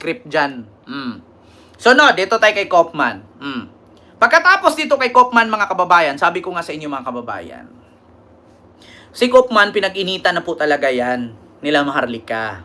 script dyan. Sunod, dito tayo kay Kaufman. Pagkatapos dito kay Kaufman, mga kababayan, sabi ko nga sa inyo mga kababayan, si Kaufman, pinag-initan na po talaga yan nila Maharlika.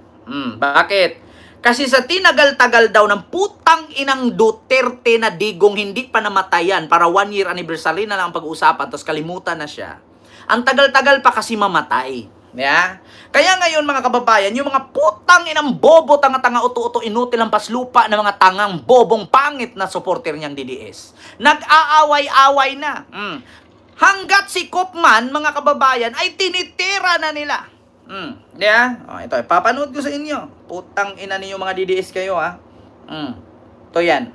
Bakit? Kasi sa tinagal-tagal daw ng putang inang Duterte na digong hindi pa namatayan, para 1 year anniversary na lang ang pag-uusapan, tapos kalimutan na siya. Ang tagal-tagal pa kasi mamatay. Yeah? Kaya ngayon mga kababayan, yung mga putang inang bobo, tanga-tanga, uto-uto, inutil ang paslupa ng mga tangang bobong pangit na supporter niyang DDS, nag-aaway-away na. Hanggat si Kaufman, mga kababayan, ay tinitira na nila. Yeah? Ito, papanood ko sa inyo. Putang ina ninyo mga DDS kayo, ha? Ito yan.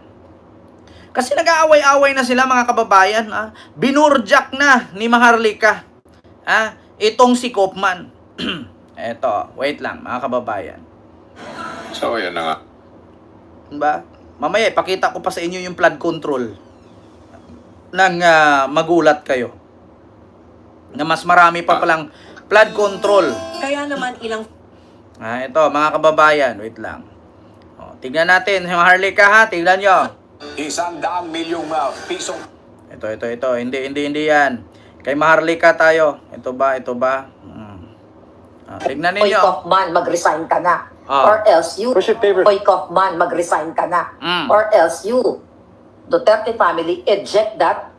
Kasi nag-aaway-away na sila, mga kababayan. Binurjak na ni Maharlika. Itong si Kaufman. Ito, wait lang, mga kababayan. So, yan na nga. Diba? Mamaya, ipakita ko pa sa inyo yung flood control. Nang magulat kayo. Na mas marami pa palang flood control. Kaya naman ilang... Ito, mga kababayan, wait lang. Tignan natin, yung Maharlika, ha? Tignan nyo. 100 milyong pisong. Ito. Hindi yan. Kay Maharlika tayo. Ito ba? Tignan Hoy, ninyo. Kaufman, mag-resign ka na. Oh. Or else you... What's your favorite? Hoy, Kaufman, mag-resign ka na. Or else you, Duterte family, eject that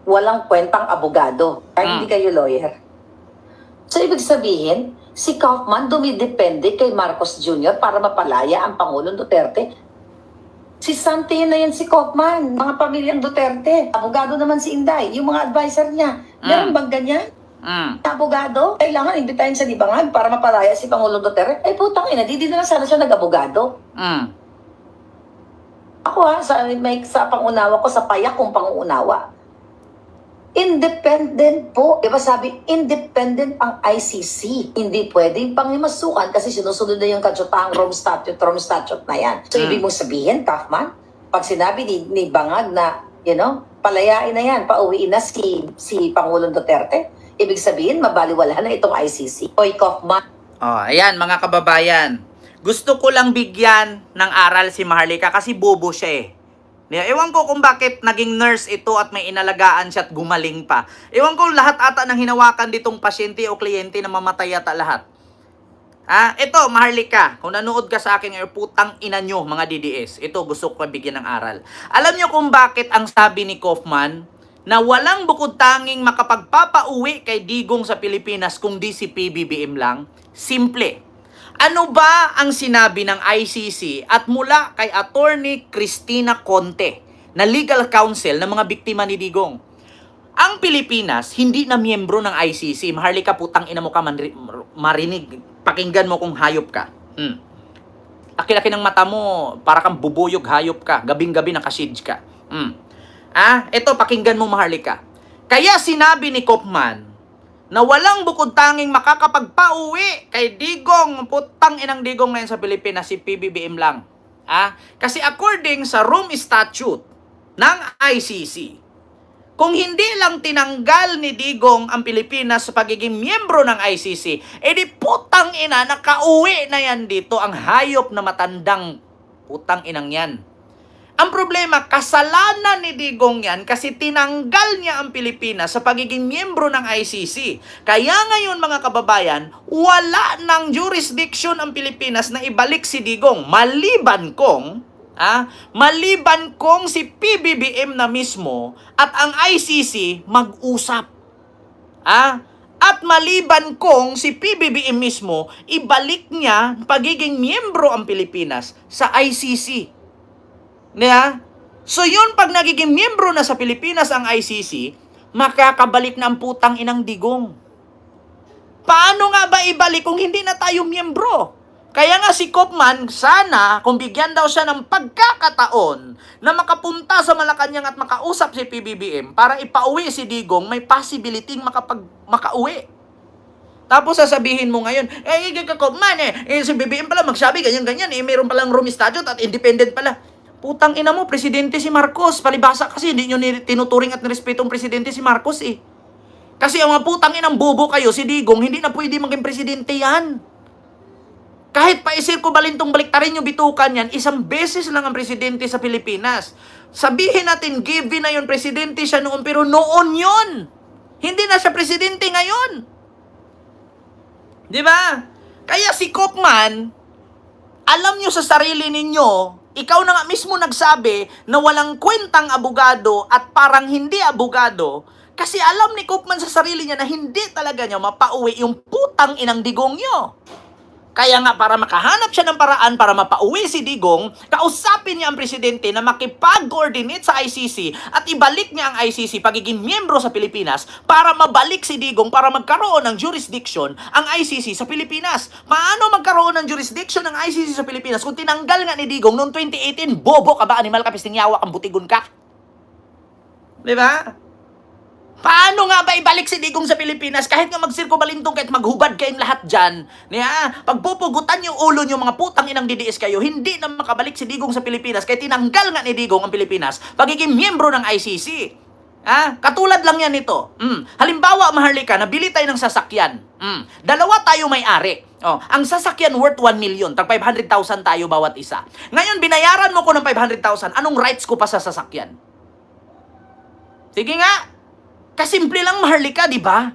walang kwentang abogado. Kaya hindi kayo lawyer. So, ibig sabihin, si Kaufman dumidepende kay Marcos Jr. para mapalaya ang Pangulong Duterte. Si Santi na yan si Kaufman, mga pamilyang Duterte. Abogado naman si Inday, yung mga advisor niya. Meron bang ganyan? Abogado? Kailangan imbitahin sa Libangag para mapalaya si Pangulong Duterte. Ay putang ina, di na sana siya nag-abogado. Ako sa pangunawa ko, sa payak kong pangunawa. Independent po. Diba sabi, independent ang ICC. Hindi pwedeng pangimasukan kasi sinusunod na yung katsutahang Rome Statute na yan. So, ibig mong sabihin, Kaufman, pag sinabi ni Bangag na, palayain na yan, pauwiin na si Pangulong Duterte, ibig sabihin, mabaliwala na itong ICC. Hoy, Kaufman. Ayan, mga kababayan. Gusto ko lang bigyan ng aral si Maharlika kasi bobo siya Ewan ko kung bakit naging nurse ito at may inalagaan siya at gumaling pa. Ewan ko lahat ata ng hinawakan ditong pasyente o kliyente na mamatay ata lahat. Ito, Maharlika, kung nanood ka sa akin, putang ina nyo, mga DDS. Ito, gusto ko bigyan ng aral. Alam nyo kung bakit ang sabi ni Kaufman na walang bukod tanging makapagpapauwi kay Digong sa Pilipinas kung di si PBBM lang? Simple. Ano ba ang sinabi ng ICC at mula kay Attorney Cristina Conte na legal counsel ng mga biktima ni Digong? Ang Pilipinas, hindi na miyembro ng ICC. Maharlika, putang ina mo ka marinig. Pakinggan mo kung hayop ka. Laki-laki ng mata mo, para kang bubuyog hayop ka. Gabing-gabi nakashidge ka. Ito, pakinggan mo Maharlika. Kaya sinabi ni Kaufman na walang bukod tanging makakapagpauwi kay Digong, putang inang Digong ngayon sa Pilipinas, si PBBM lang. Kasi according sa Rome Statute ng ICC, kung hindi lang tinanggal ni Digong ang Pilipinas sa pagiging miyembro ng ICC, edi putang ina, nakauwi na yan dito ang hayop na matandang putang inang yan. Ang problema, kasalanan ni Digong yan kasi tinanggal niya ang Pilipinas sa pagiging miyembro ng ICC. Kaya ngayon mga kababayan, wala ng jurisdiction ang Pilipinas na ibalik si Digong. Maliban kung si PBBM na mismo at ang ICC mag-usap. At maliban kung si PBBM mismo ibalik niya pagiging miyembro ang Pilipinas sa ICC. So yun, pag nagiging miyembro na sa Pilipinas ang ICC, makakabalik na ang putang inang Digong. Paano nga ba ibalik kung hindi na tayo miyembro? Kaya nga si Kaufman, sana kung bigyan daw siya ng pagkakataon na makapunta sa Malacanang at makausap si PBBM para ipauwi si Digong, may possibility makauwi. Tapos sasabihin mo ngayon, Kaufman si PBBM pala magsabi ganyan-ganyan, mayroon palang Rome Statute at independent pala. Putang ina mo, presidente si Marcos. Palibasa kasi hindi nyo tinuturing at nirespeto ang presidente si Marcos Kasi ang mga putang inang bobo kayo, si Digong, hindi na pwede maging presidente yan. Kahit paisir ko balintong baliktarin yung bitukan yan, isang beses lang ang presidente sa Pilipinas. Sabihin natin, given na yun, presidente siya noon, pero noon yun. Hindi na siya presidente ngayon. Di ba? Kaya si Kopman, alam nyo sa sarili ninyo, ikaw na nga mismo nagsabi na walang kwentang abogado at parang hindi abogado, kasi alam ni Kopman sa sarili niya na hindi talaga niya mapauwi yung putang inang digong nyo. Kaya nga para makahanap siya ng paraan para mapauwi si Digong, kausapin niya ang presidente na makipag-coordinate sa ICC at ibalik niya ang ICC pagiging miyembro sa Pilipinas para mabalik si Digong para magkaroon ng jurisdiction ang ICC sa Pilipinas. Paano magkaroon ng jurisdiction ng ICC sa Pilipinas kung tinanggal nga ni Digong noong 2018? Bobo ka ba? Animal ka, pisting yawa kang butigon ka? Di ba? Paano nga ba ibalik si Digong sa Pilipinas kahit nga magsirko balintong kahit maghubad kayong lahat dyan? Pagpupugutan yung ulo nyo mga putang inang DDS kayo, hindi na makabalik si Digong sa Pilipinas kahit tinanggal nga ni Digong ang Pilipinas pagiging miyembro ng ICC. Katulad lang yan ito. Halimbawa, Maharlika, nabili tayo ng sasakyan. Dalawa tayo may-ari. Ang sasakyan worth 1 million. Tag 500,000 tayo bawat isa. Ngayon, binayaran mo ko ng 500,000. Anong rights ko pa sa sasakyan? Sige nga. Kasimple lang, Maharlika, di ba?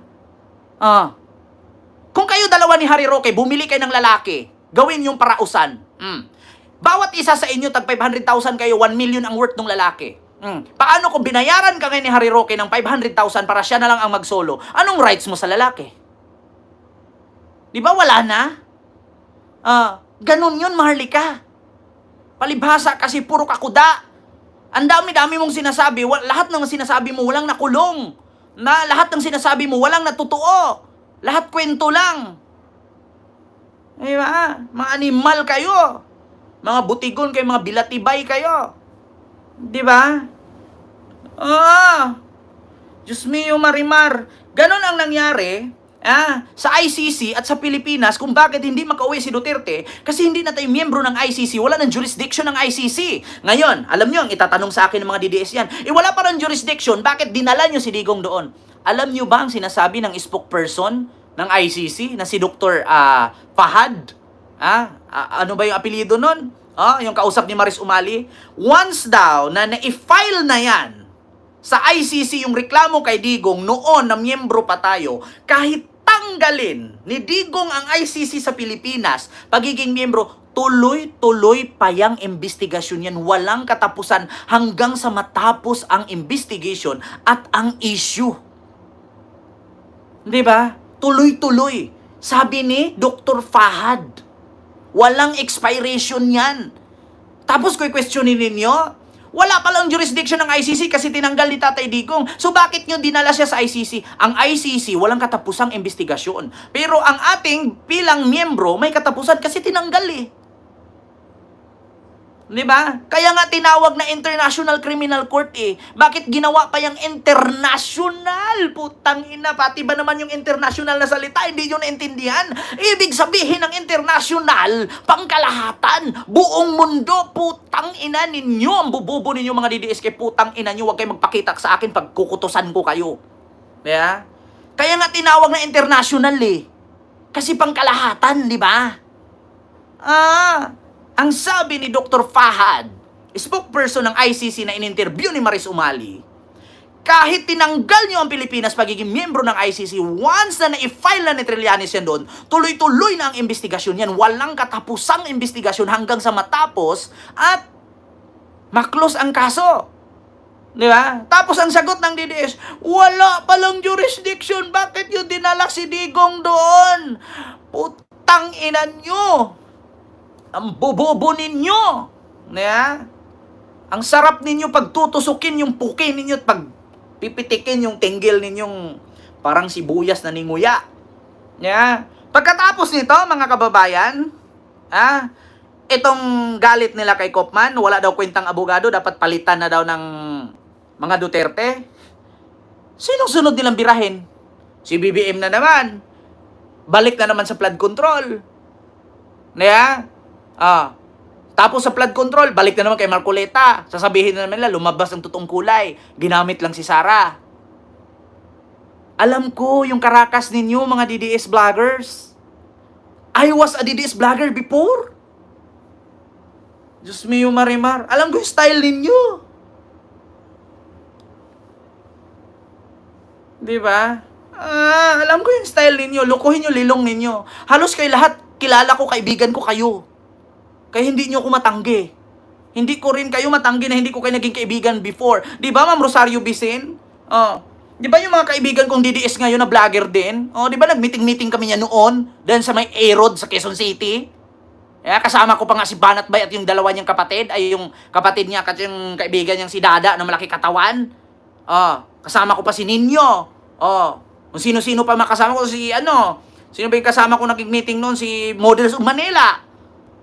Kung kayo dalawa ni Harry Roque, bumili kayo ng lalaki, gawin yung parausan. Bawat isa sa inyo, tag 500,000 kayo, 1 million ang worth ng lalaki. Paano kung binayaran ka ngayon ni Harry Roque ng 500,000 para siya na lang ang mag-solo? Anong rights mo sa lalaki? Di ba wala na? Ganun yun, Maharlika. Palibhasa kasi puro kakuda. Ang dami-dami mong sinasabi, lahat ng sinasabi mo walang nakulong. Lahat ng sinasabi mo walang natutuo. Lahat kwento lang. Diba? Mga animal kayo. Mga butigon kayo, mga bilatibay kayo. Diba? Diyos mio, Marimar. Ganon ang nangyari sa ICC at sa Pilipinas kung bakit hindi makauwi si Duterte kasi hindi na tayo miyembro ng ICC, wala ng jurisdiction ng ICC. Ngayon, alam nyo, ang itatanong sa akin ng mga DDS yan, wala pa ng jurisdiction, bakit dinala nyo si Digong doon? Alam nyo ba ang sinasabi ng spokesperson ng ICC na si Dr. Fahad? Ano ba yung apelyido nun? Yung kausap ni Maris Umali? Once daw na na-file na yan sa ICC yung reklamo kay Digong noon na miyembro pa tayo, kahit tanggalin ni Digong ang ICC sa Pilipinas, pagiging miyembro, tuloy-tuloy pa yung investigasyon yan. Walang katapusan hanggang sa matapos ang investigation at ang issue. Diba? Tuloy-tuloy. Sabi ni Dr. Fahad, walang expiration yan. Tapos kung questionin ninyo, wala palang jurisdiction ng ICC kasi tinanggal ni Tatay Digong. So bakit nyo dinala siya sa ICC? Ang ICC, walang katapusang investigasyon. Pero ang ating bilang miyembro, may katapusan kasi tinanggal Diba? Kaya nga tinawag na International Criminal Court Bakit ginawa pa yung international? Putang ina, pati ba naman yung international na salita, hindi nyo naintindihan? Ibig sabihin ng international, pangkalahatan, buong mundo, putang ina ninyo. Ang bububo ninyo mga DDS kay putang ina nyo, huwag kayo magpakita sa akin pag kukutusan ko kayo. Yeah? Kaya nga tinawag na international Kasi pangkalahatan, di ba? Ang sabi ni Dr. Fahad, spokesperson ng ICC na in-interview ni Maris Umali, kahit tinanggal nyo ang Pilipinas pagiging miyembro ng ICC, once na na-file na ni Trillanes yan doon, tuloy-tuloy na ang investigasyon yan. Walang katapusang investigasyon hanggang sa matapos at maklose ang kaso. Di ba? Tapos ang sagot ng DDS, wala palang jurisdiction. Bakit yung dinala si Digong doon? Putang ina nyo. Ang bobobo ninyo. Ang sarap ninyo pagtutusukin yung puki ninyo at pagpipitikin yung tinggil ninyong parang sibuyas na ninguya. Pagkatapos nito, mga kababayan, itong galit nila kay Kopman, wala daw kwentang abogado, dapat palitan na daw ng mga Duterte. Sinong sunod nilang birahin? Si BBM na naman. Balik na naman sa flood control. Tapos sa flood control, balik na naman kay Marcoleta. Sasabihin na naman nila, lumabas ang totoong kulay. Ginamit lang si Sara. Alam ko yung karakas ninyo, mga DDS vloggers. I was a DDS vlogger before. Diyos mio, Marimar. Alam ko yung style ninyo. Di ba? Alam ko yung style ninyo. Lukuhin nyo, lilong ninyo. Halos kayo lahat, kilala ko, kaibigan ko kayo. Kaya hindi nyo ako matanggi. Hindi ko rin kayo matanggi na hindi ko kayo naging kaibigan before. Di ba, Ma'am Rosario Bisin? Di ba yung mga kaibigan kong DDS ngayon na vlogger din? Di ba nag-meeting-meeting kami niya noon? Dahil sa may A-Road sa Quezon City? Kasama ko pa nga si Banat Bay at yung dalawa niyang kapatid. Ay yung kapatid niya at yung kaibigan niyang si Dada na malaki katawan. Kasama ko pa si Ninyo. Kung sino-sino pa makasama ko, sino ba yung kasama ko naging-meeting noon? Si Models of Manila.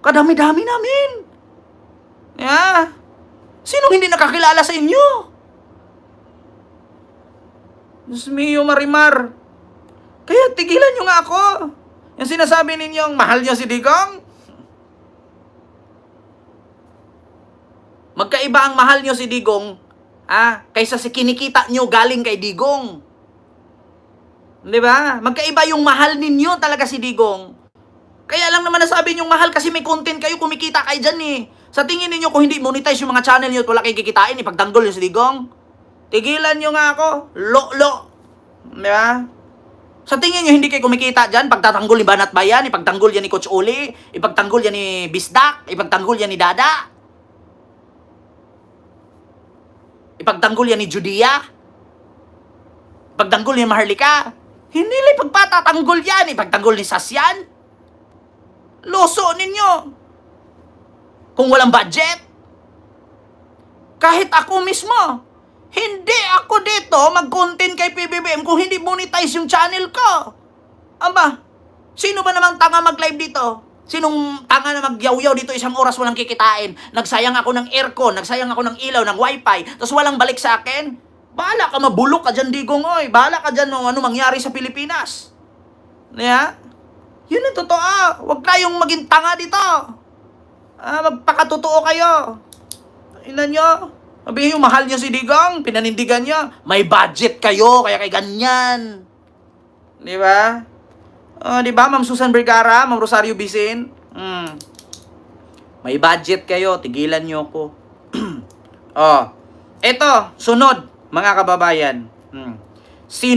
Kadami-dami namin. Sinong hindi nakakilala sa inyo? Diyos mio, Marimar. Kaya tigilan nyo nga ako. Yung sinasabi ninyong mahal nyo si Digong. Magkaiba ang mahal nyo si Digong, kaysa sa kinikita nyo galing kay Digong. Di ba? Magkaiba yung mahal ninyo talaga si Digong. Kaya lang naman nasabi nyong mahal kasi may content kayo, kumikita kayo dyan eh. Sa tingin ninyo kung hindi monetize yung mga channel nyo at wala kayo kikitain, ipagtanggol yung si Digong. Tigilan nyo nga ako. Lo. Di ba? Sa tingin nyo hindi kayo kumikita dyan, pagtatanggol ni Banat Bayan, ipagtanggol yan ni Coach Uli, ipagtanggol yan ni Bisdak, ipagtanggol yan ni Dada. Ipagtanggol yan ni Judia. Ipagtanggol ni Maharlika. Hindi lang ipagpatatanggol yan, ipagtanggol ni Sasyan. Loso ninyo. Kung walang budget. Kahit ako mismo, hindi ako dito mag-content kay PBBM kung hindi monetize yung channel ko. Aba, sino ba namang tanga mag-live dito? Sinong tanga na magyaw-yaw dito isang oras walang kikitain? Nagsayang ako ng aircon, nagsayang ako ng ilaw, ng wifi, tapos walang balik sa akin? Bahala ka, mabulok ka dyan, Digong, oy. Bahala ka dyan ano mangyari sa Pilipinas. Yun ang totoo. Huwag tayong maging tanga dito. Magpakatotoo kayo. Ilan nyo? Sabihin yung mahal nyo si Digong, pinanindigan nyo. May budget kayo, kaya kay ganyan. Di ba? Di ba, Ma'am Susan Vergara, Ma'am Rosario Bisin? May budget kayo, tigilan nyo ko. Eto, sunod, mga kababayan. Sino